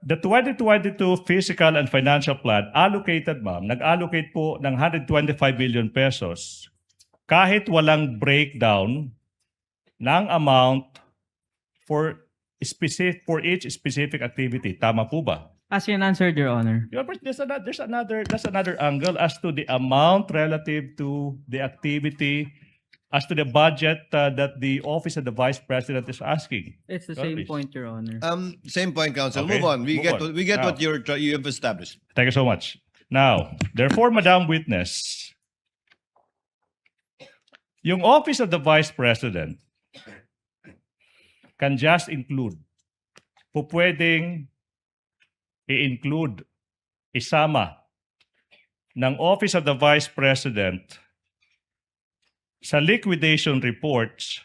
The 2022 Physical and Financial Plan allocated, ma'am, nag-allocate po ng 125 million pesos kahit walang breakdown ng amount for each specific activity. Tama po ba? As you answered, Your Honor. Yeah, but there's another angle as to the amount relative to the activity, as to the budget that the office of the Vice President is asking. It's the Go, same please. point, Your Honor. Same point, Counsel. Okay, Move on. We move get on. we get Now. what you have established. Thank you so much. Now, therefore, Madam Witness, yung office of the Vice President can just include, pwedeng i-include, isama ng office of the Vice President sa liquidation reports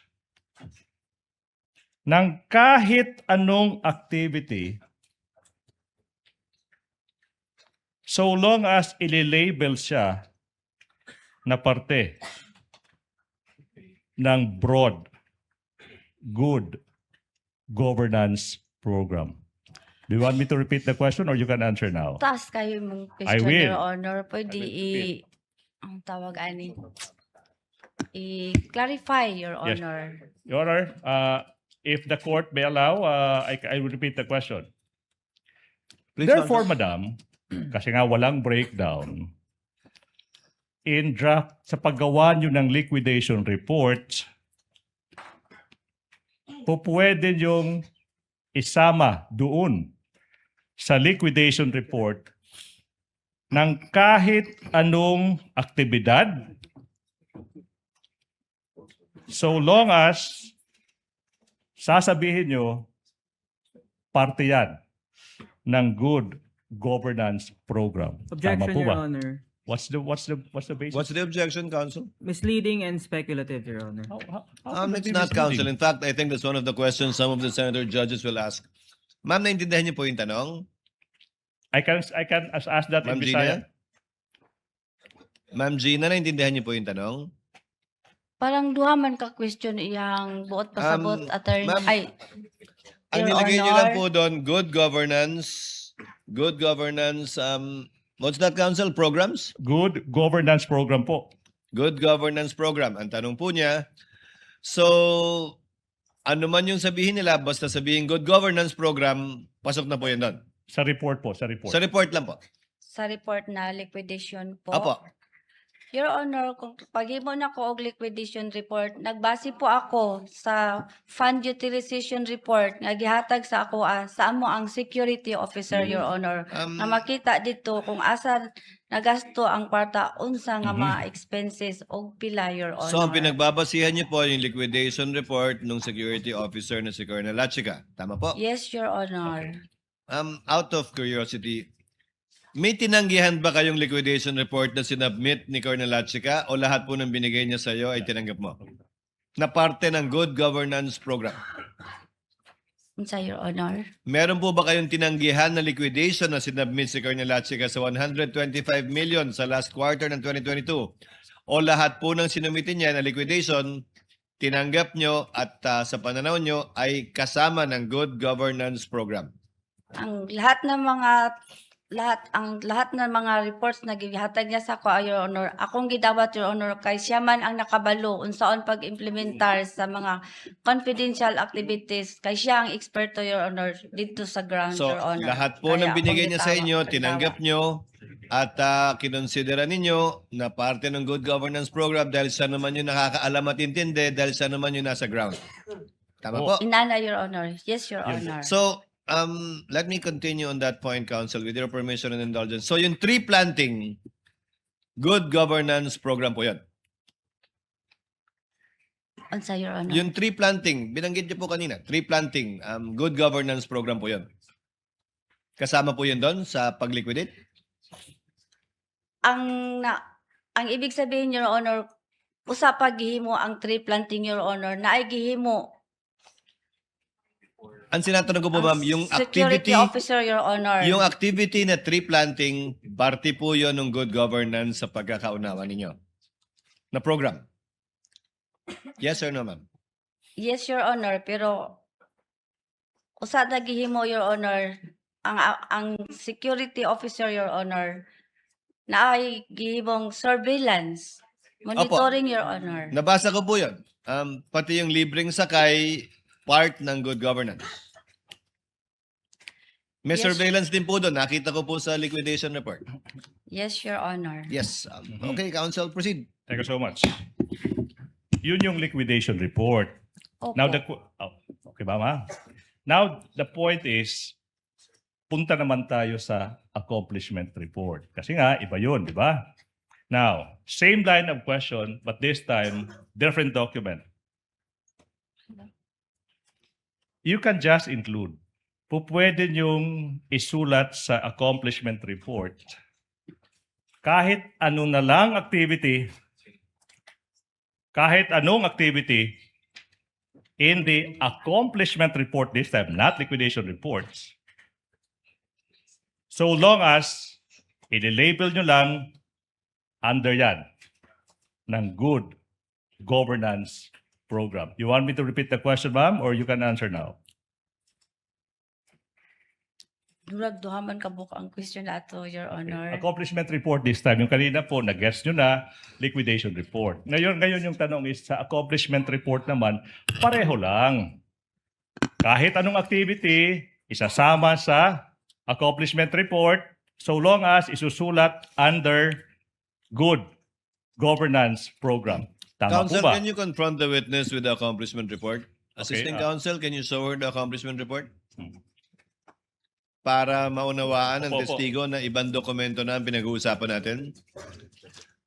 ng kahit anong activity so long as ililabel siya na parte ng broad, good governance program. Do you want me to repeat the question or you can answer now? Taas kayo mong I question, will. Your Honor. Pwede I will ang tawag ani, i-clarify, Your Yes. Honor. Your Honor, if the court may allow, I will repeat the question. Please, Therefore, Counsel. Madam, kasi nga walang breakdown, in draft, sa paggawa nyo ng liquidation report, pwede yung isama doon sa liquidation report ng kahit anong aktibidad so long as sasabihin nyo parte yan ng good governance program. Tama Objection, po Your ba? Honor. What's the basis? What's the objection, Counsel? Misleading and speculative, Your Honor. How It's not, Counsel. In fact, I think that's one of the questions some of the senator judges will ask. Ma'am, naintindihan niyo po yung tanong? I can ask that in Ma'am Bisaya. Gina? Ma'am Gina, naintindihan niyo po yung tanong? Parang duha man ka question iyang buot pasabot, attorney. ma'am, Ay, Ang Your nilagay niyo lang Honor. po doon, good governance, what's that, Counsel? Programs? Good governance program po. Good governance program. Ang tanong po niya, so, ano man yung sabihin nila, basta sabihin good governance program, pasok na po yun doon. Sa report po, sa report. Sa report lang po. Sa report na liquidation po. Apo. Your Honor, kung paghimo na ko og liquidation report, nagbase po ako sa fund utilization report nga gihatag sa ako sa amo ang security officer, Your Honor. Na makita dito kung asa nagasto ang kwarta unsa nga mga expenses og pila, Your Honor. So, ang pinagbabasihan niyo po yung liquidation report ng security officer na si Colonel Lachica. Tama po? Yes, Your Honor. Out of curiosity, may tinanggihan ba kayong liquidation report na sinubmit ni Colonel Lachica o lahat po ng binigay niya sa iyo ay tinanggap mo? Na parte ng good governance program. Unsa, Your Honor? Meron po ba kayong tinanggihan na liquidation na sinubmit si Colonel Lachica sa 125 million sa last quarter ng 2022? O lahat po ng sinumitin niya na liquidation, tinanggap nyo at sa pananaw nyo ay kasama ng good governance program? Ang lahat ng mga reports na gihatag niya sa ako, Your Honor, akong gidawat, Your Honor, kay siya man ang nakabalo unsaon pag-implementar sa mga confidential activities, kay siya ang eksperto, Your Honor, dito sa ground, So, Your Honor. lahat po Kaya ng binigay akong niya sa gitawat, inyo, pagtawat. tinanggap nyo at kinonsidera ninyo na parte ng good governance program dahil siya naman yung nakakaalam at intindi, dahil siya naman yung nasa ground. Tama po? Inana, Your Honor. Yes, Your Yun. Honor. So, let me continue on that point, Counsel, with your permission and indulgence. So, yung tree planting, good governance program po yan. Unsa, Your Honor? Yung tree planting, binanggit niyo po kanina, tree planting, good governance program po yan. Kasama po yun doon sa pag-liquidate? Ang ibig sabihin, Your Honor, usa pa gihimo ang tree planting, Your Honor, na ay gihimo Ang sinatanong ko po, ma'am, yung security activity, officer, Your Honor. yung activity na tree planting, parte po yun ng good governance sa pagkakaunawa ninyo na program. Yes or no, ma'am? Yes, Your Honor, pero usa na gihimo, Your Honor, ang security officer, Your Honor, na ay gihimong surveillance, monitoring, Your Honor. Nabasa ko po yun. Pati yung libreng sakay, part ng good governance. May Yes. surveillance din po doon. Nakita ko po sa liquidation report. Yes, Your Honor. Yes. Okay, Counsel, proceed. Thank you so much. Yun yung liquidation report. Opo. Now, okay ba, ma? Now, the point is, punta naman tayo sa accomplishment report. Kasi nga, iba yun, di ba? Now, same line of question, but this time, different document. You can just include. Pwede niyong isulat sa accomplishment report kahit ano na lang activity, kahit anong activity in the accomplishment report this time, not liquidation reports. So long as i-label nyo lang under yan ng good governance program. You want me to repeat the question, ma'am, or you can answer now? Durag duhaman ka buka ang question na ato, Your Honor. Accomplishment report this time. Yung kanina po, nag-guess nyo na, liquidation report. Ngayon yung tanong is, sa accomplishment report naman, pareho lang. Kahit anong activity, isasama sa accomplishment report, so long as isusulat under good governance program. Tama po Counsel, ba? can you confront the witness with the accomplishment report? Assisting Counsel, can you show her the accomplishment report? Para maunawaan ng Opo, opo. testigo na ibang dokumento na ang pinag-uusapan natin.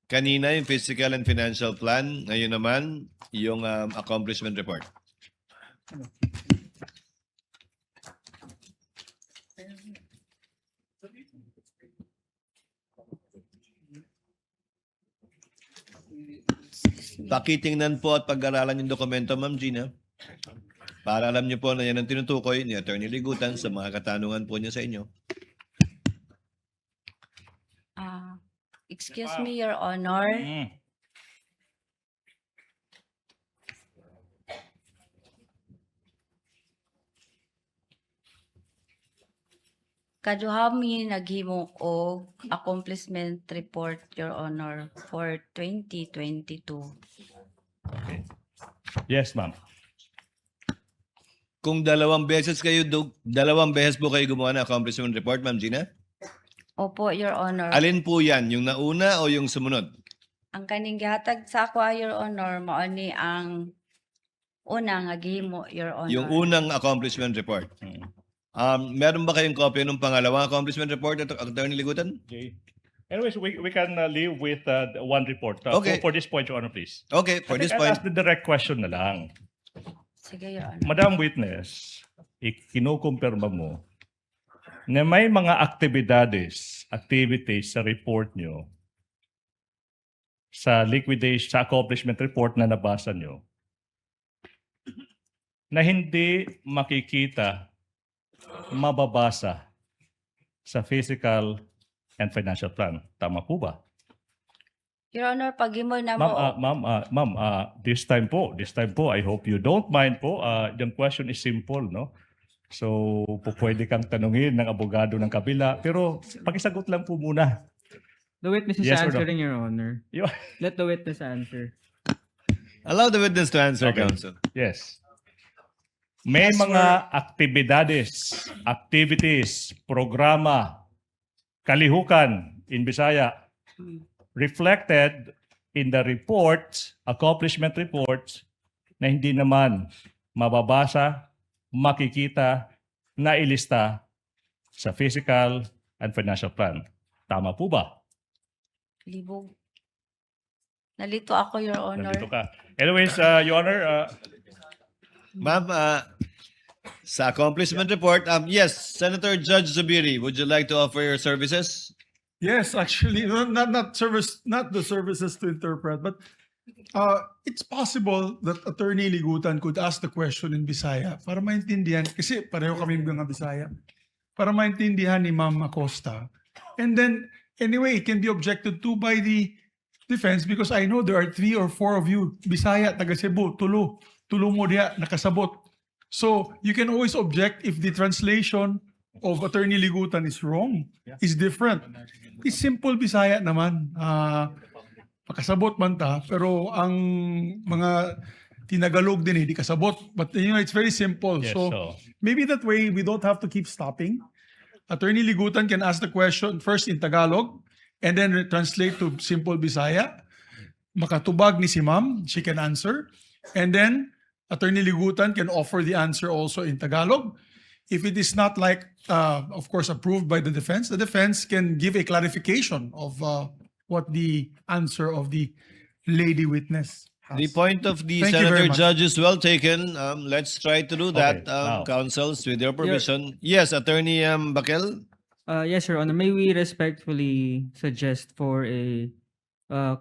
Kanina yung physical and financial plan, ngayon naman yung accomplishment report. Pakitingnan po at pag-aralan yung dokumento, Ma'am Gina. Para alam niyo po na yan ang tinutukoy ni Attorney Ligutan sa mga katanungan po niya sa inyo. Excuse me, Your Honor. Kaduhami naghimo og accomplishment report, Your Honor, for 2022. Okay. Yes, ma'am. Kung dalawang beses po kayo gumawa ng accomplishment report, Ma'am Gina? Opo, Your Honor. Alin po yan? Yung nauna o yung sumunod? Ang kaning gihatag sa ako, Your Honor, mao ni ang una nga gihimo, Your Honor. Yung unang accomplishment report. Meron ba kayong kopya ng pangalawang accomplishment report, Attorney Ligutan? Okay. Anyways, we can live with one report. Okay. For this point, Your Honor, please. Okay, for I this think I'll point. ask the direct question na lang. Sige, Your Honor. Madam Witness, kinukumpirma mo na may mga activities sa report nyo, sa liquidation, sa accomplishment report na nabasa nyo, na hindi makikita, mababasa sa physical and financial plan. Tama po ba? Your Honor, paghimo na Ma'am, mo. this time po, I hope you don't mind po. Yung question is simple, no? So, pwede kang tanungin ng abogado ng kabila, pero pakisagot lang po muna. The witness is Yes or no? answering, Your Honor. Yo- Let the witness answer. Allow the witness to answer, Okay. Counsel. Yes. May Yes, mga activities, programa, kalihukan in Bisaya, reflected in the reports, accomplishment reports, na hindi naman mababasa, makikita, nailista sa physical and financial plan. Tama po ba? Libog. Nalito ako, Your Honor. Nandito ka. Anyways, Your Honor, Ma'am, sa accomplishment report, yes, Senator Judge Zubiri, would you like to offer your services? Yes, actually, not the services to interpret, but it's possible that Attorney Ligutan could ask the question in Bisaya para maintindihan, kasi pareho kami mga Bisaya, para maintindihan ni Ma'am Acosta. And then, anyway, it can be objected to by the defense because I know there are 3 or 4 of you, Bisaya, taga Cebu, Tulo mo diya, nakasabot. So, you can always object if the translation of Attorney Ligutan is wrong. Is different. It's simple Bisaya naman. Makasabot man ta, pero ang mga tinagalog din hindi kasabot. But it's very simple. Yes, so so maybe that way we don't have to keep stopping. Attorney Ligutan can ask the question first in Tagalog and then translate to simple Bisaya. Makatubag ni si ma'am, she can answer. And then Attorney Ligutan can offer the answer also in Tagalog. If it is not like, of course, approved by the defense can give a clarification of what the answer of the lady witness has. The point of the Thank you senator very much. judge is well taken. Let's try to do that, Okay, now. counsels, with your permission. Yes, Attorney Bakel. Yes, Your Honor. May we respectfully suggest for a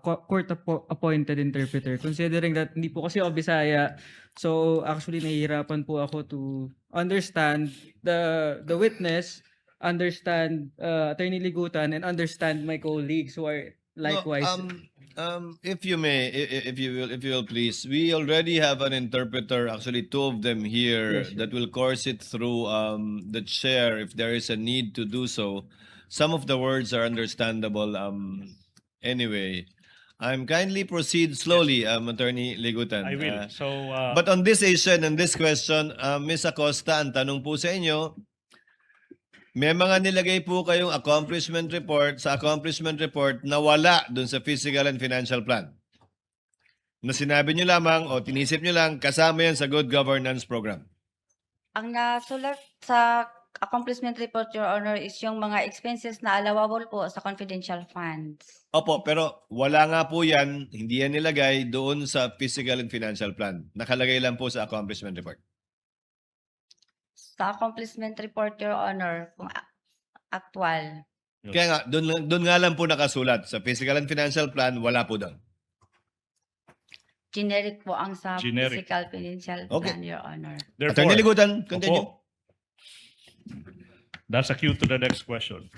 court-appointed interpreter, considering that hindi po kasi ako Bisaya. So actually nahihirapan po ako to understand the witness, understand Attorney Ligutan, and understand my colleagues who are likewise. No, if you may, if you will, please. We already have an interpreter, actually two of them here, Yes, sir. that will course it through the chair if there is a need to do so. Some of the words are understandable. Anyway, kindly proceed slowly, Attorney Ligutan. I will. So, But on this issue and this question, Ms. Acosta, ang tanong po sa inyo, may mga nilagay po kayong accomplishment report na wala dun sa physical and financial plan. Na sinabi nyo lamang o tinisip nyo lang, kasama yan sa good governance program. Ang nasulat sa accomplishment report, Your Honor, is yung mga expenses na allowable po sa confidential funds. Opo, pero wala nga po yan, hindi yan nilagay doon sa physical and financial plan. Nakalagay lang po sa accomplishment report. Sa accomplishment report, Your Honor, kung actual. Kaya nga, doon nga lang po nakasulat. Sa physical and financial plan, wala po doon. Generic po ang sa Generic. physical financial Okay. plan, Your Honor. Attorney Ligutan, continue. Opo. That's a cue to the next question.